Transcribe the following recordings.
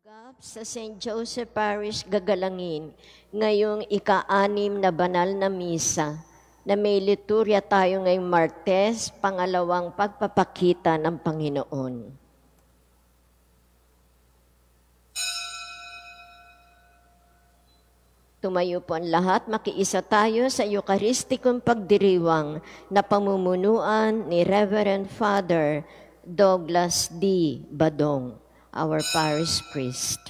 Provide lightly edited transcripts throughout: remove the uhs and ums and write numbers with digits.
Tanggap sa St. Joseph Parish gagalangin ngayong ika-6 na banal na misa na may liturya tayo ngayong Martes, pangalawang pagpapakita ng Panginoon. Tumayo po ang lahat, makiisa tayo sa Eucharistikong pagdiriwang na pamumunuan ni Reverend Father Douglas D. Badong, our parish priest.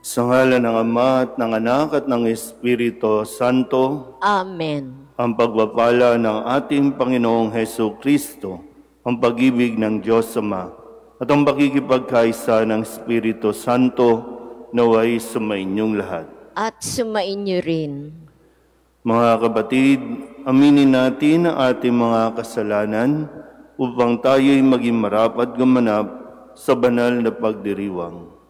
Sa ngalan ng Ama at ng Anak at ng Espiritu Santo. Amen. Ang pagpapala ng ating Panginoong Hesus Kristo, ang pag-ibig ng Diyos Ama, at ang pakikipagkaisa ng Espiritu Santo naway sumainyong lahat. At sumainyo rin. Mga kapatid, aminin natin ang ating mga kasalanan upang tayo'y maging marapat gumanap sa banal na pagdiriwang.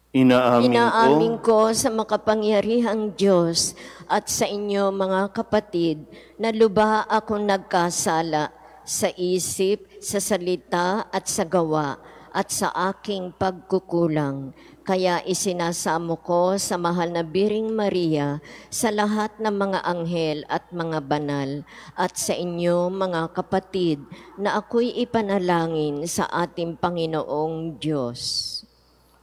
Inaamin ko sa makapangyarihang Diyos at sa inyo mga kapatid na lubha akong nagkasala sa isip, sa salita at sa gawa at sa aking pagkukulang. Kaya isinasamo ko sa mahal na Biring Maria, sa lahat ng mga anghel at mga banal, at sa inyo mga kapatid na ako'y ipanalangin sa ating Panginoong Diyos.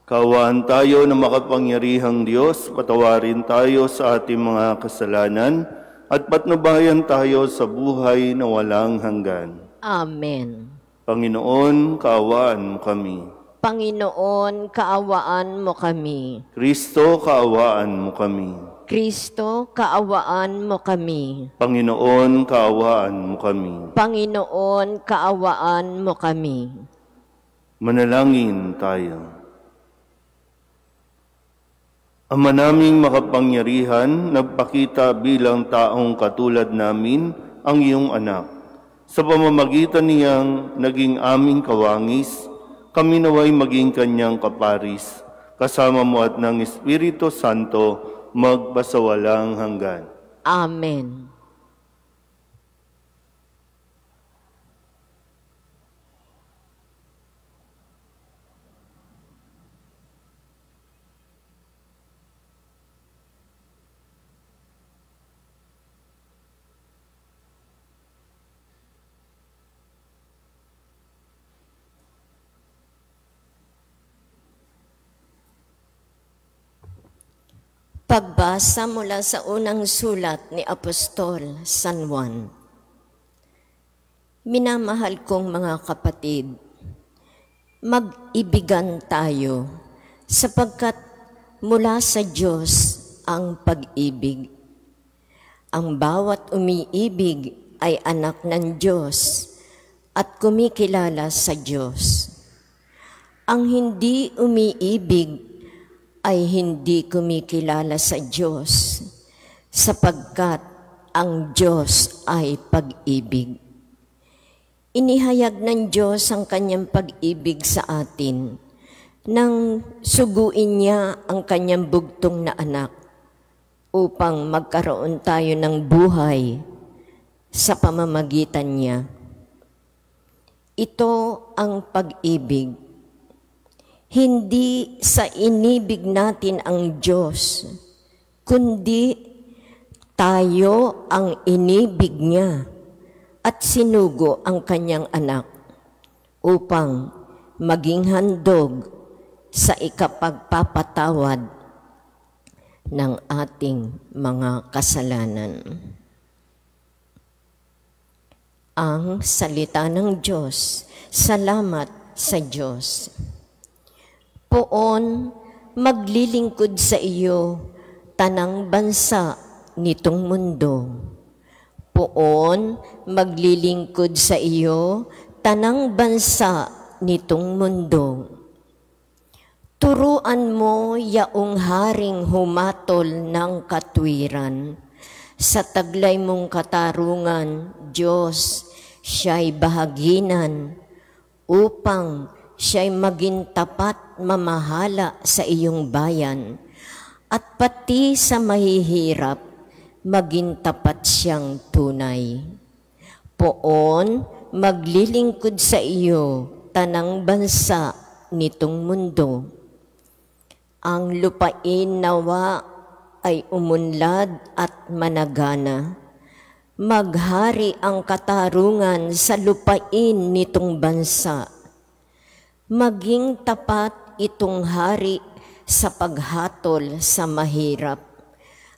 Kaawaan tayo na makapangyarihang Diyos, patawarin tayo sa ating mga kasalanan at patnubayan tayo sa buhay na walang hanggan. Amen. Panginoon, kaawaan mo kami. Panginoon, kaawaan mo kami. Kristo, kaawaan mo kami. Kristo, kaawaan mo kami. Panginoon, kaawaan mo kami. Panginoon, kaawaan mo kami. Manalangin tayo. Ama naming makapangyarihan, nagpakita bilang taong katulad namin ang iyong anak. Sa pamamagitan niyang naging aming kawangis, kami naway maging kanyang kaparis, kasama mo at ng Espiritu Santo, magpasawalang hanggan. Amen. Pagbasa mula sa unang sulat ni Apostol San Juan. Minamahal kong mga kapatid, mag-ibigan tayo sapagkat mula sa Diyos ang pag-ibig. Ang bawat umiibig ay anak ng Diyos at kumikilala sa Diyos. Ang hindi umiibig ay hindi kumikilala sa Diyos, sapagkat ang Diyos ay pag-ibig. Inihayag ng Diyos ang kanyang pag-ibig sa atin nang suguin niya ang kanyang bugtong na anak upang magkaroon tayo ng buhay sa pamamagitan niya. Ito ang pag-ibig. Hindi sa inibig natin ang Diyos, kundi tayo ang inibig niya at sinugo ang kanyang anak upang maging handog sa ikapagpapatawad ng ating mga kasalanan. Ang salita ng Diyos. Salamat sa Diyos. Poon, maglilingkod sa iyo, tanang bansa nitong mundo. Poon, maglilingkod sa iyo, tanang bansa nitong mundo. Turuan mo yaong haring humatol ng katwiran. Sa taglay mong katarungan, Diyos, siya'y bahaginan upang siya'y maging tapat mamahala sa iyong bayan at pati sa mahihirap maging tapat siyang tunay. Poon, maglilingkod sa iyo tanang bansa nitong mundo. Ang lupain nawa ay umunlad at managana. Maghari ang katarungan sa lupain nitong bansa. Maging tapat itong hari sa paghatol sa mahirap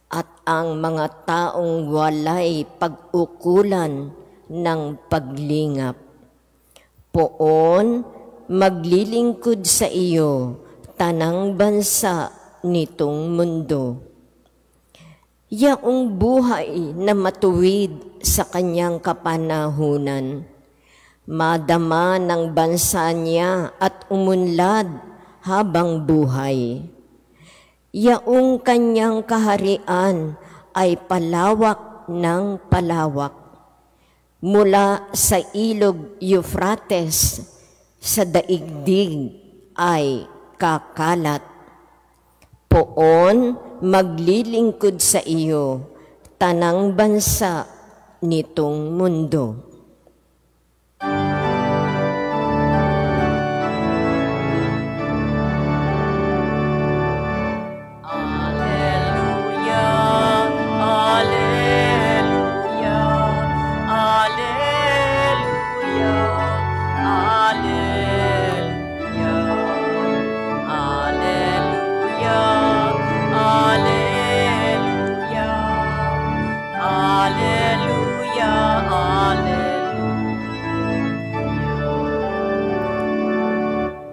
at ang mga taong walay pag-ukulan ng paglingap. Poon, maglilingkod sa iyo tanang bansa nitong mundo. Yaong buhay na matuwid sa kanyang kapanahunan, madama ng bansa niya at umunlad habang buhay. Yaong kanyang kaharian ay palawak ng palawak, mula sa ilog Euphrates sa daigdig ay kakalat. Poon, maglilingkod sa iyo tanang bansa nitong mundo.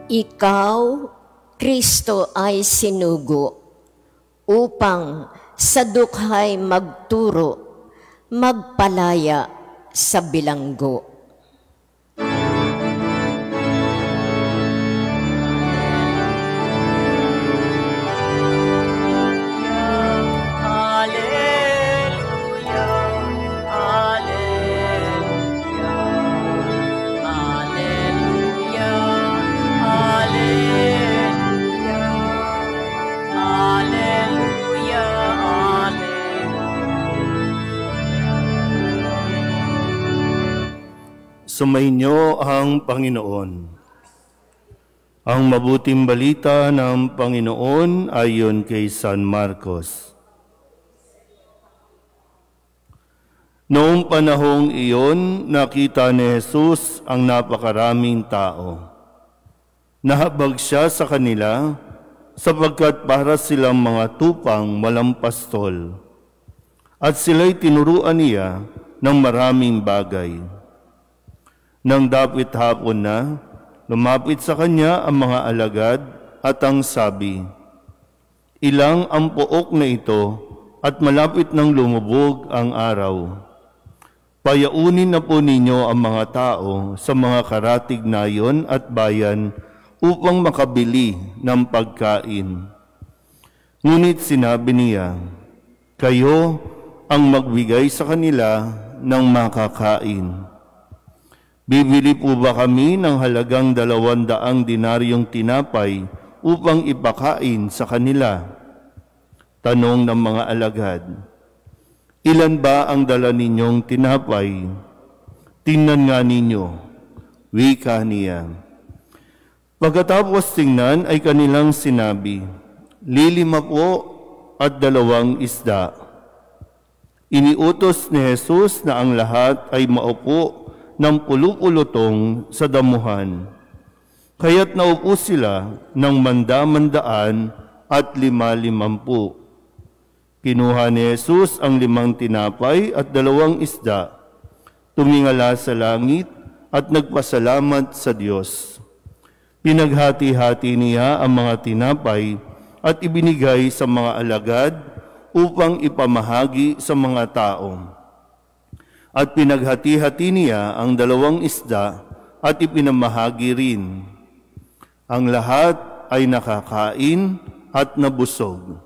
Ikaw, Kristo, ay sinugo upang sa dukhay magturo, magpalaya sa bilanggo. Sumainyo ang Panginoon. Ang mabuting balita ng Panginoon ayon kay San Marcos. Noong panahong iyon, nakita ni Jesus ang napakaraming tao. Nahabag siya sa kanila sapagkat para silang mga tupang walang pastol. At sila'y tinuruan niya ng maraming bagay. Nang dapit hapon na, lumapit sa kanya ang mga alagad at ang sabi, "Ilang ang pook na ito at malapit nang lumubog ang araw. Payaunin na po ninyo ang mga tao sa mga karatig nayon at bayan upang makabili ng pagkain." Ngunit sinabi niya, "Kayo ang magbigay sa kanila ng makakain." Bibili po ba kami ng halagang 200 dinaryong tinapay upang ipakain sa kanila? Tanong ng mga alagad. Ilan ba ang dala ninyong tinapay? Tingnan nga ninyo, wika niya. Pagkatapos tingnan ay kanilang sinabi, 5 po at 2 isda. Iniutos ni Jesus na ang lahat ay maupo ng pulupulutong sa damuhan. Kaya't naupo sila ng 100 at 50. Kinuha ni Jesus ang 5 tinapay at 2 isda, tumingala sa langit at nagpasalamat sa Diyos. Pinaghati-hati niya ang mga tinapay at ibinigay sa mga alagad upang ipamahagi sa mga tao. At pinaghati-hati niya ang 2 isda at ipinamahagi rin. Ang lahat ay nakakain at nabusog.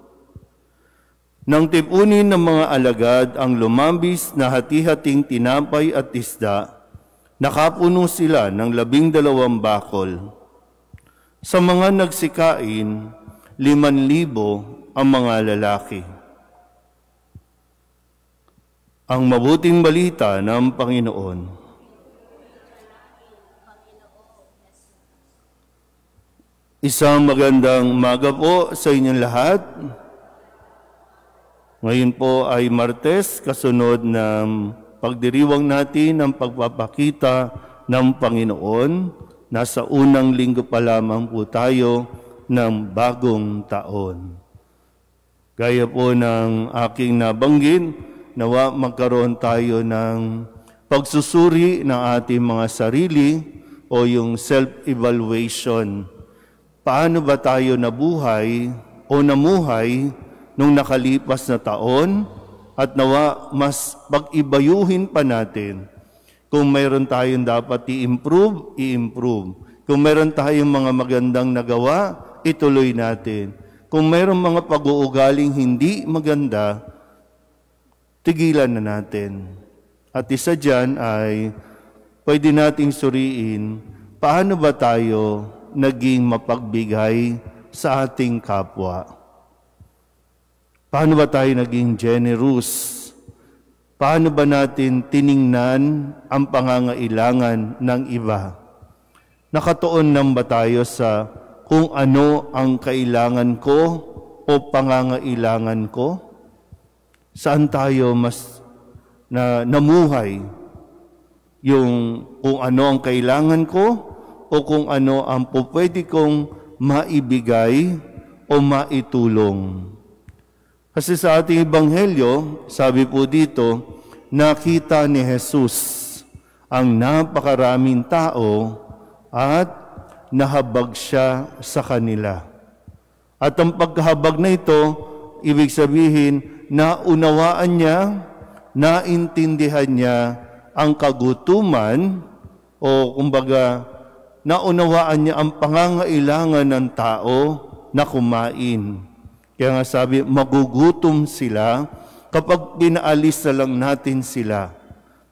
Nang tipunin ng mga alagad ang lumambis na hati-hating tinapay at isda, nakapuno sila ng 12 bakol. Sa mga nagsikain, 5,000 ang mga lalaki. Ang mabuting balita ng Panginoon. Isang magandang umaga po sa inyong lahat. Ngayon po ay Martes, kasunod ng pagdiriwang natin ng pagpapakita ng Panginoon. Nasa unang linggo pa lamang po tayo ng bagong taon. Gaya po ng aking nabanggit, nawa magkaroon tayo ng pagsusuri ng ating mga sarili o yung self-evaluation. Paano ba tayo nabuhay o namuhay nung nakalipas na taon at nawa mas pag-ibayuhin pa natin. Kung mayroon tayong dapat i-improve, i-improve. Kung mayroon tayong mga magandang nagawa, ituloy natin. Kung mayroon mga pag-uugaling hindi maganda, tigilan na natin. At isa dyan ay pwede nating suriin paano ba tayo naging mapagbigay sa ating kapwa. Paano ba tayo naging generous? Paano ba natin tiningnan ang pangangailangan ng iba? Nakatuon lang ba tayo sa kung ano ang kailangan ko o pangangailangan ko? Saan tayo mas namuhay? Yung kung ano ang kailangan ko o kung ano ang pwede kong maibigay o maitulong? Kasi sa ating Ebanghelyo, sabi po dito, nakita ni Jesus ang napakaraming tao at nahabag siya sa kanila. At ang pagkahabag na ito, ibig sabihin, naunawaan niya, naintindihan niya ang kagutuman o kumbaga, naunawaan niya ang pangangailangan ng tao na kumain. Kaya nga sabi, magugutom sila kapag pinaalis na lang natin sila.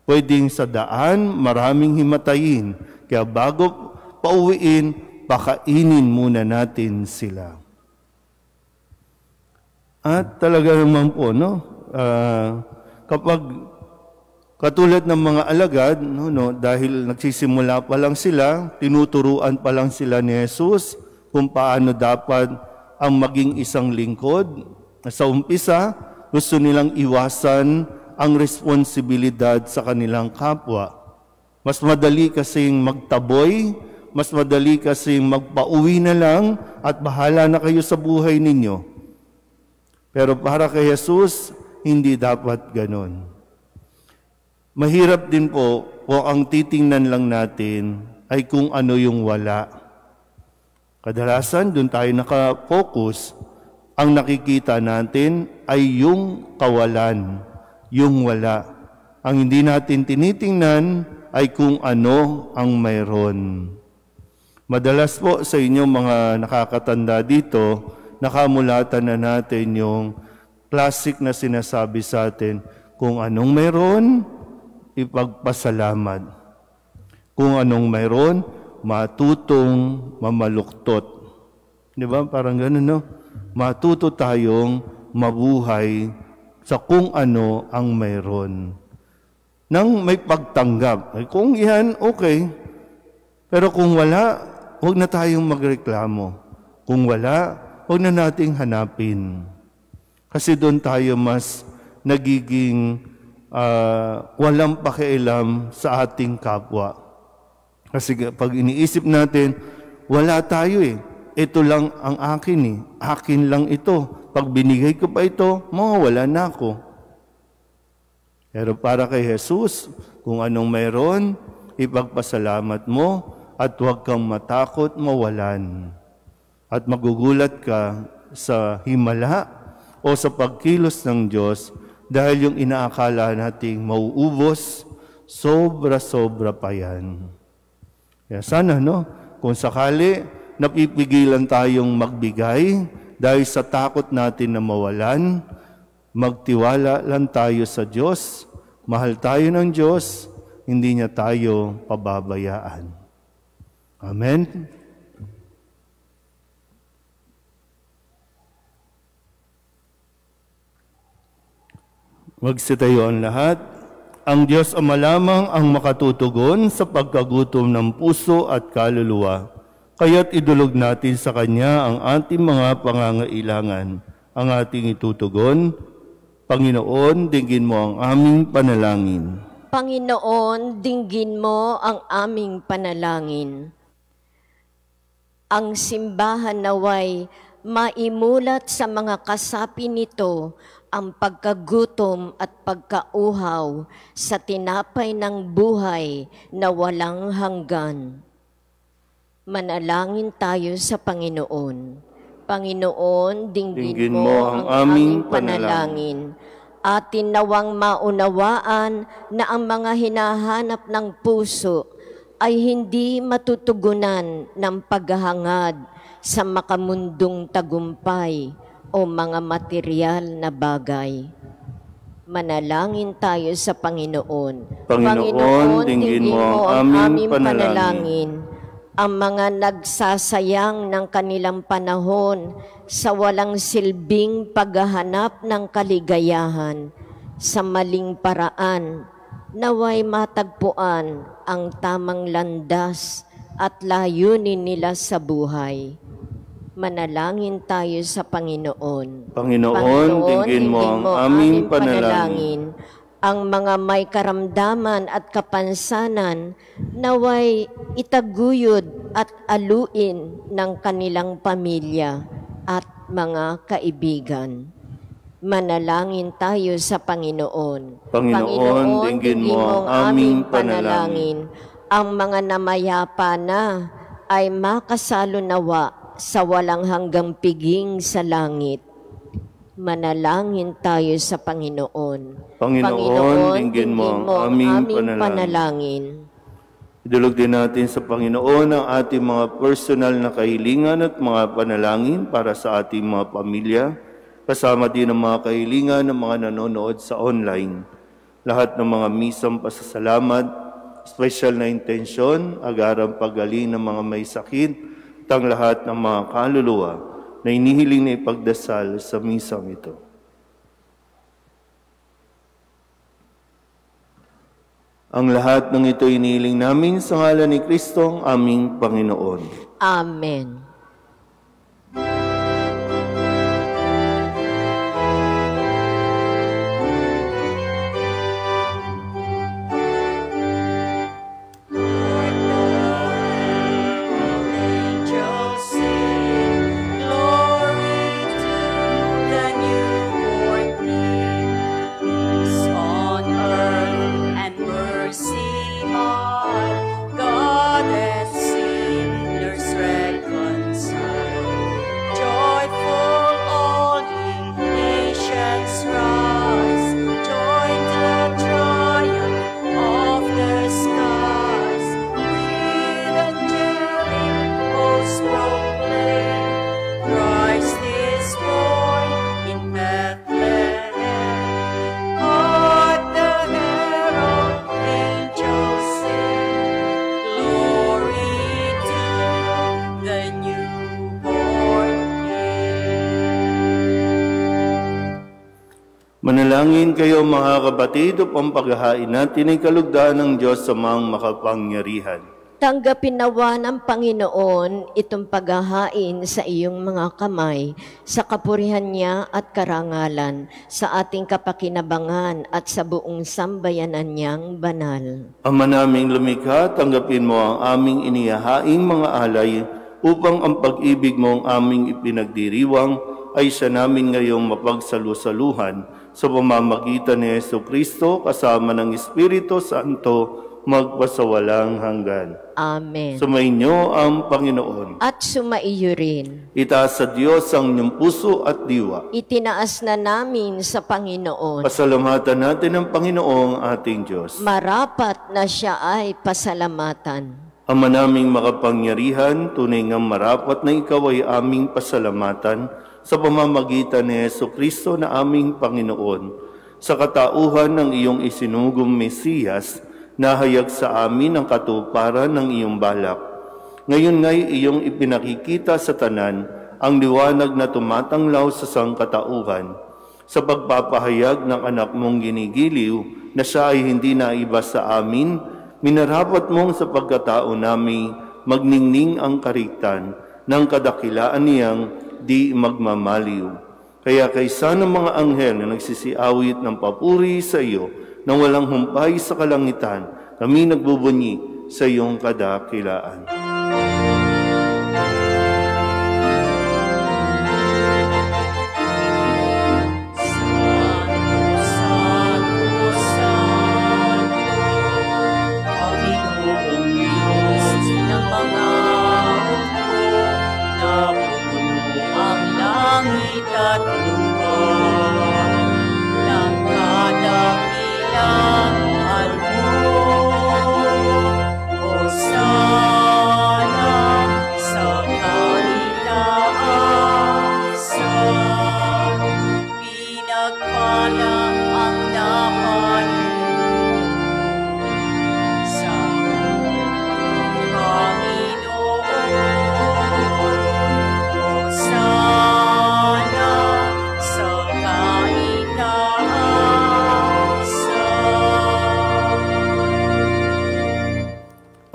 Pwedeng sa daan, maraming himatayin. Kaya bago pauwiin, pakainin muna natin sila. At talaga naman po, kapag katulad ng mga alagad, dahil nagsisimula pa lang sila, tinuturuan pa lang sila ni Jesus kung paano dapat ang maging isang lingkod. Sa umpisa, gusto nilang iwasan ang responsibilidad sa kanilang kapwa. Mas madali kasing magtaboy, mas madali kasing magpauwi na lang at bahala na kayo sa buhay ninyo. Pero para kay Jesus, hindi dapat ganon. Mahirap din po kung ang titingnan lang natin ay kung ano yung wala. Kadalasan, doon tayo nakafocus. Ang nakikita natin ay yung kawalan, yung wala. Ang hindi natin tinitingnan ay kung ano ang mayroon. Madalas po sa inyong mga nakakatanda dito, nakamulatan na natin yung classic na sinasabi sa atin, kung anong mayroon, ipagpasalamat. Kung anong mayroon, matutong mamaluktot. Di ba? Parang gano'n, no? Matuto tayong mabuhay sa kung ano ang mayroon. Nang may pagtanggap. Kung yan, okay. Pero kung wala, huwag na tayong magreklamo. Kung wala, huwag na nating hanapin. Kasi doon tayo mas nagiging walang pakialam sa ating kapwa. Kasi pag iniisip natin, wala tayo eh. Ito lang ang akin eh. Akin lang ito. pag binigay ko pa ito, mawawala na ako. Pero para kay Jesus, kung anong mayroon, ipagpasalamat mo at huwag kang matakot mawalan. At magugulat ka sa himala o sa pagkilos ng Diyos dahil yung inaakala nating mauubos, sobra-sobra pa yan. Kaya sana, kung sakali napipigilan tayong magbigay dahil sa takot natin na mawalan, magtiwala lang tayo sa Diyos. Mahal tayo ng Diyos, hindi niya tayo pababayaan. Amen? Magsitayo ang lahat. Ang Diyos Ama lamang ang makatutugon sa pagkagutom ng puso at kaluluwa. Kaya't idulog natin sa Kanya ang ating mga pangangailangan. Ang ating itutugon, Panginoon, dinggin mo ang aming panalangin. Panginoon, dinggin mo ang aming panalangin. Ang simbahan naway maimulat sa mga kasapi nito ang pagkagutom at pagkauhaw sa tinapay ng buhay na walang hanggan. Manalangin tayo sa Panginoon. Panginoon, dinggin mo ang aming panalangin. Atin nawang maunawaan na ang mga hinahanap ng puso ay hindi matutugunan ng paghahangad sa makamundong tagumpay o mga material na bagay. Manalangin tayo sa Panginoon. Panginoon, dinggin mo ang aming panalangin. Ang mga nagsasayang ng kanilang panahon sa walang silbing paghahanap ng kaligayahan sa maling paraan, naway matagpuan ang tamang landas at layunin nila sa buhay. Manalangin tayo sa Panginoon. Panginoon, dinggin mo ang aming panalangin. Ang mga may karamdaman at kapansanan naway itaguyod at aluin ng kanilang pamilya at mga kaibigan. Manalangin tayo sa Panginoon. Panginoon, dinggin mo ang aming panalangin. Ang mga namayapa na ay makasalo nawa sa walang hanggang piging sa langit. Manalangin tayo sa Panginoon. Panginoon, dinggin mo ang aming panalangin. Idulog din natin sa Panginoon ang ating mga personal na kahilingan at mga panalangin para sa ating mga pamilya, kasama din ang mga kahilingan ng mga nanonood sa online. Lahat ng mga misang pasasalamat, special na intensyon, agarang pagaling ng mga may sakit, at ang lahat ng mga kaluluwa na inihiling na ipagdasal sa misang ito. Ang lahat ng ito inihiling namin sa ngalan ni Kristo, ang aming Panginoon. Amen. Manalangin kayo mga kapatid upang paghahain natin ay kalugdaan ng Diyos sa mga makapangyarihan. Tanggapin nawa ng Panginoon itong paghahain sa iyong mga kamay, sa kapurihan niya at karangalan, sa ating kapakinabangan at sa buong sambayanan niyang banal. Ama naming lumikha, tanggapin mo ang aming inihahaing mga alay upang ang pag-ibig mo ang aming ipinagdiriwang ay siya namin ngayong mapagsalusaluhan sa pamamagitan ni Jesucristo kasama ng Espiritu Santo magpasawalang hanggan. Amen. Sumainyo ang Panginoon. At sumaiyo rin. Itaas sa Diyos ang inyong puso at diwa. Itinaas na namin sa Panginoon. Pasalamatan natin ang Panginoong ating Diyos. Marapat na siya ay pasalamatan. Ama naming makapangyarihan, tunay ngang marapat na ikaw ay aming pasalamatan sa pamamagitan ni Jesucristo na aming Panginoon, sa katauhan ng iyong isinugong Mesiyas, nahayag sa amin ang katuparan ng iyong balak. Ngayon nga'y iyong ipinakikita sa tanan ang liwanag na tumatanglaw sa sangkatauhan, sa pagpapahayag ng anak mong ginigiliw na siya ay hindi naiba sa amin, minarapat mong sa pagkatao namin magningning ang karigtan ng kadakilaan niyang di magmamaliw. Kaya kaysa ng mga anghel na nagsisiawit ng papuri sa iyo, nang walang humpay sa kalangitan, kami nagbubunyi sa iyong kadakilaan.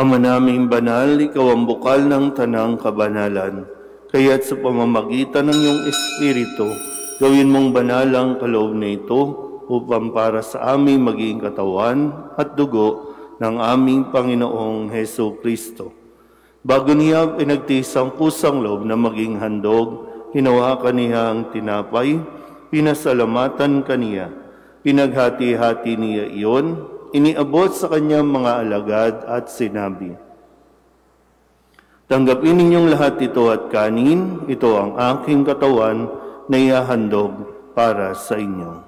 Ama naming banal, ikaw ang bukal ng tanang kabanalan. Kaya't sa pamamagitan ng iyong Espiritu, gawin mong banal ang kaloob na ito upang para sa aming maging katawan at dugo ng aming Panginoong Heso Kristo. Bago niya pinagtiis ang pusang loob na maging handog, hinawakan niya ang tinapay, pinasalamatan kaniya, pinaghati-hati niya iyon, iniabot sa kanyang mga alagad at sinabi, "Tanggapin ninyong lahat ito at kanin, ito ang aking katawan na ihahandog para sa inyo."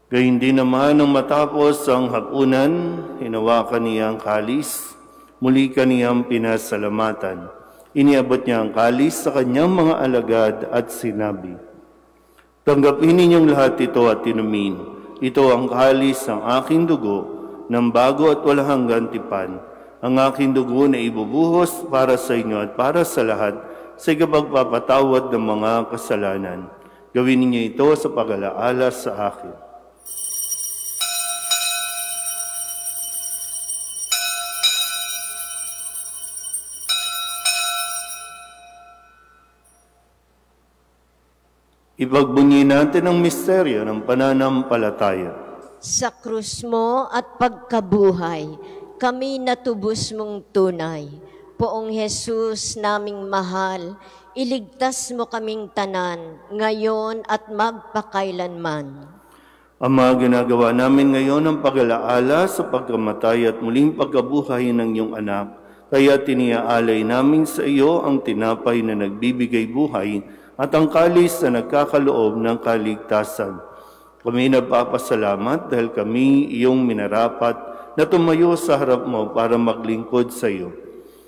Gayun din naman nang matapos ang hapunan, hinawakan niya ang kalis, muli kaniyang pinasalamatan. Iniabot niya ang kalis sa kanyang mga alagad at sinabi, "Tanggapin ninyong lahat ito at inumin. Ito ang kalis ng aking dugo, ng bago at walang hanggang tipan. Ang aking dugo na ibubuhos para sa inyo at para sa lahat sa ikapagpapatawad ng mga kasalanan. Gawin ninyo ito sa pag-alaala sa akin." Ipagbunyi natin ang misteryo ng pananampalataya. Sa krus mo at pagkabuhay, kami natubos mong tunay. Poong Jesus naming mahal, iligtas mo kaming tanan, ngayon at magpakailanman. Ama, ginagawa namin ngayon ang pag-alaala sa pagkamatay at muling pagkabuhay ng iyong anak. Kaya tiniaalay namin sa iyo ang tinapay na nagbibigay buhay at ang kalis na nagkakaloob ng kaligtasan. Kami nagpapasalamat dahil kami iyong minarapat na tumayo sa harap mo para maglingkod sa iyo.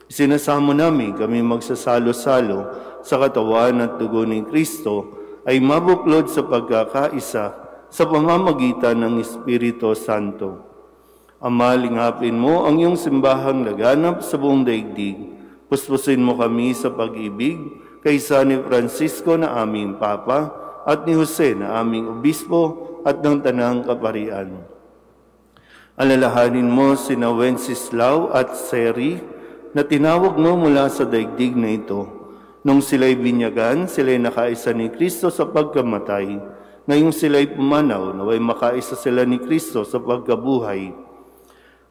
Isinasamo namin kami magsasalo-salo sa katawan at dugo ni Kristo ay mabuklod sa pagkakaisa sa pamamagitan ng Espiritu Santo. Ama, lingapin mo ang iyong simbahang laganap sa buong daigdig. Puspusin mo kami sa pag-ibig kaysa ni Francisco na aming Papa at ni Jose na aming Obispo at ng Tanang Kaparian. Alalahanin mo sina Wenceslao at Seri na tinawag mo mula sa daigdig na ito. Nung sila'y binyagan, sila'y nakaisa ni Kristo sa pagkamatay. ngayong sila'y pumanaw, naway makaisa sila ni Kristo sa pagkabuhay.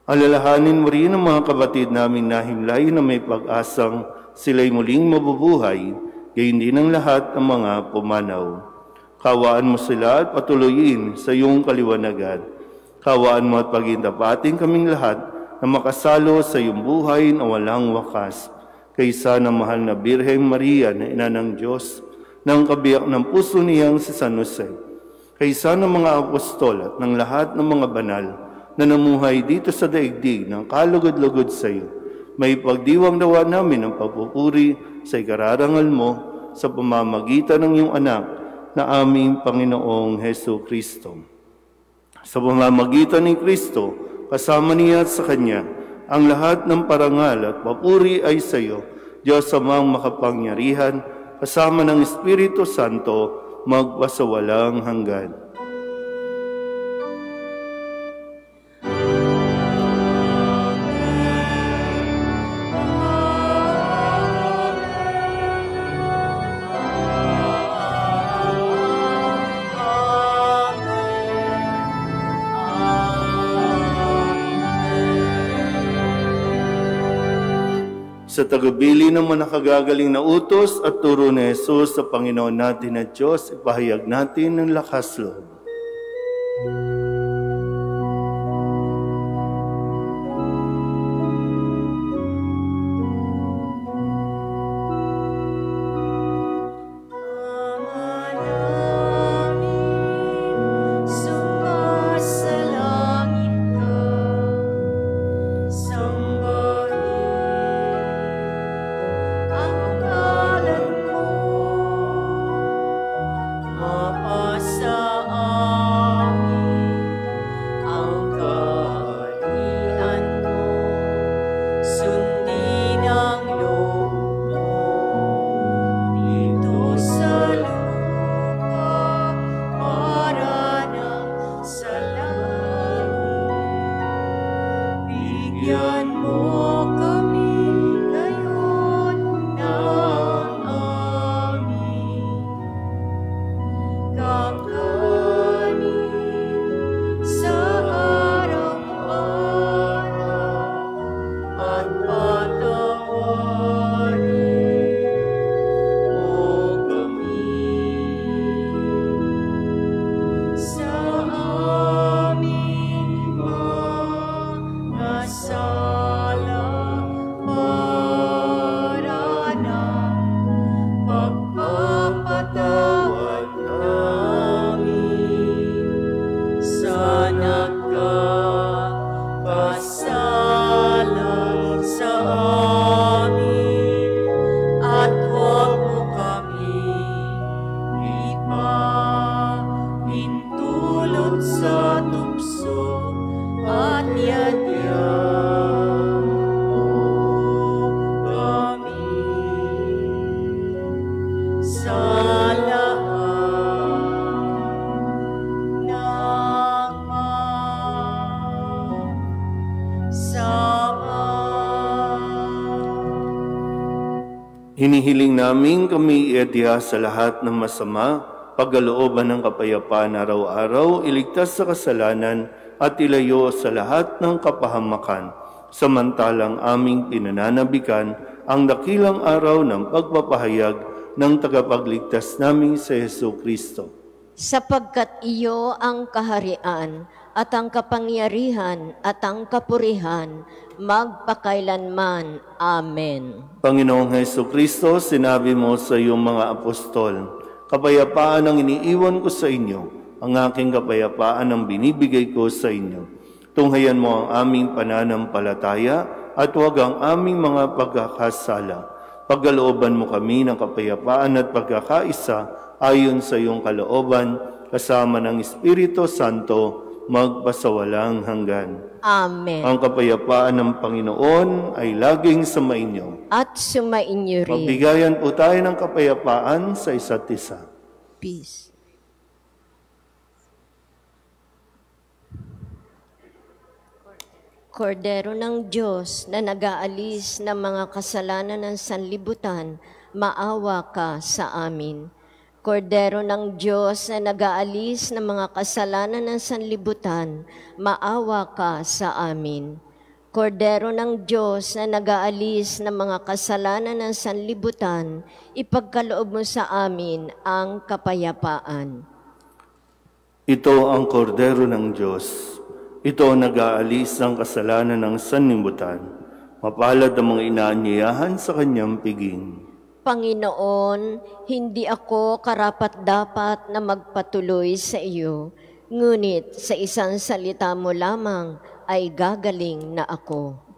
Alalahanin mo rin ang mga kapatid naming nahimlay na may pag-asang sila'y muling mabubuhay, gayon din ang lahat ng mga pumanaw. Kawaan mo sila at patuloyin sa iyong kaliwanagan. Kawaan mo at pagintapatin kaming lahat na makasalo sa iyong buhay na walang wakas. Kaysa ng mahal na Birheng Maria na ina ng Diyos, ng kabiyak ng puso niyang si San Jose, kaysa ng mga apostol at ng lahat ng mga banal na namuhay dito sa daigdig ng kalugod-lugod sa iyo, may pagdiwang nawa namin ang pagpupuri sa ikararangal mo sa pamamagitan ng iyong anak na aming Panginoong Hesu Kristo. Sa pamamagitan ni Kristo, kasama niya at sa Kanya, ang lahat ng parangal at papuri ay sa iyo, Diyos Amang makapangyarihan, kasama ng Espiritu Santo, magpasawalang hanggan. Sa tagabili ng mga nakagagaling na utos at turo ni Jesus sa Panginoon natin at Diyos, ipahayag natin ng lakas loob. Hinihiling namin kami iadya sa lahat ng masama, pagkalooban ng kapayapaan araw-araw, iligtas sa kasalanan at ilayo sa lahat ng kapahamakan. Samantalang aming pinananabikan ang dakilang araw ng pagpapahayag ng tagapagligtas namin sa Hesu Kristo. Sapagkat iyo ang kaharian at ang kapangyarihan at ang kapurihan magpakailanman. Amen. Panginoong Hesu Kristo, sinabi mo sa iyong mga apostol, kapayapaan ang iniiwan ko sa inyo, ang aking kapayapaan ang binibigay ko sa inyo. Tunghayan mo ang aming pananampalataya at huwag ang aming mga pagkakasala. Pagkalooban mo kami ng kapayapaan at pagkakaisa ayon sa iyong kalooban, kasama ng Espiritu Santo, magpasawalang hanggan. Amen. Ang kapayapaan ng Panginoon ay laging sumainyo. At sumainyo rin. Magbigayan po tayo ng kapayapaan sa isa't isa. Peace. Kordero ng Diyos na nag-aalis ng mga kasalanan ng sanlibutan, maawa ka sa amin. Kordero ng Diyos na nag-aalis ng mga kasalanan ng sanlibutan, maawa ka sa amin. Kordero ng Diyos na nag-aalis ng mga kasalanan ng sanlibutan, ipagkaloob mo sa amin ang kapayapaan. Ito ang kordero ng Diyos. Ito ang nag-aalis ng kasalanan ng sanlibutan. Mapalad ang mga inaanyayahan sa kanyang piging. Panginoon, hindi ako karapat-dapat na magpatuloy sa iyo, ngunit sa isang salita mo lamang ay gagaling na ako.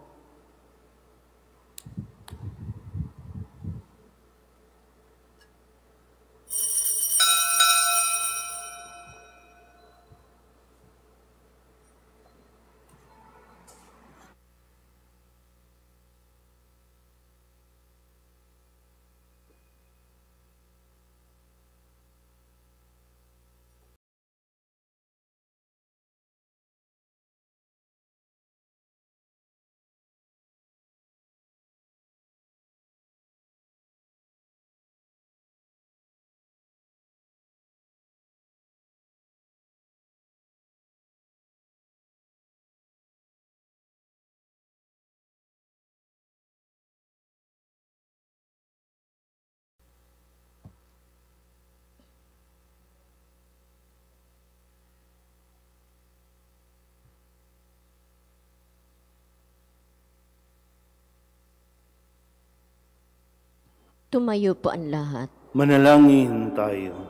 Tumayo po ang lahat. Manalangin tayo.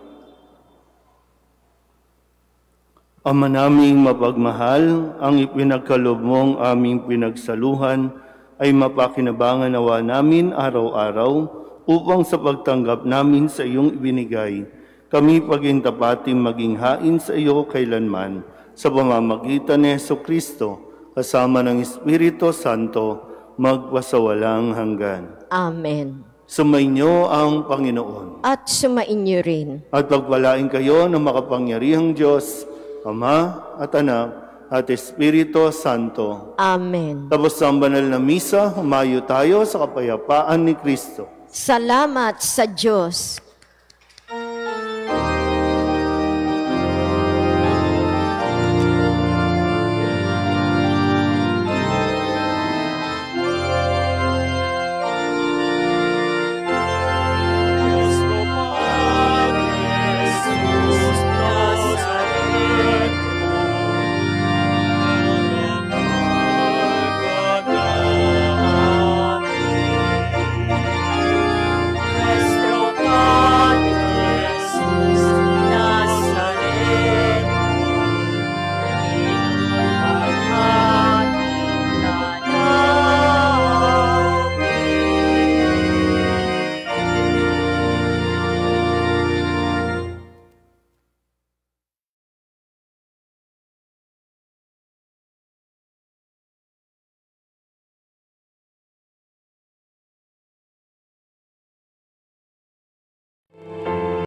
Ama naming mapagmahal, ang ipinagkaloob mong aming pinagsaluhan ay mapakinabangan nawa namin araw-araw upang sa pagtanggap namin sa iyong ibinigay, kami pagintapating maging hain sa iyo kailanman sa pamamagitan ni Jesucristo kasama ng Espiritu Santo magpasawalang hanggan. Amen. Sumainyo ang Panginoon. At sumainyo rin. At pagpalain kayo ng makapangyarihang Diyos, Ama at Anak at Espiritu Santo. Amen. Tapos ang banal na misa, humayo tayo sa kapayapaan ni Kristo. Salamat sa Diyos.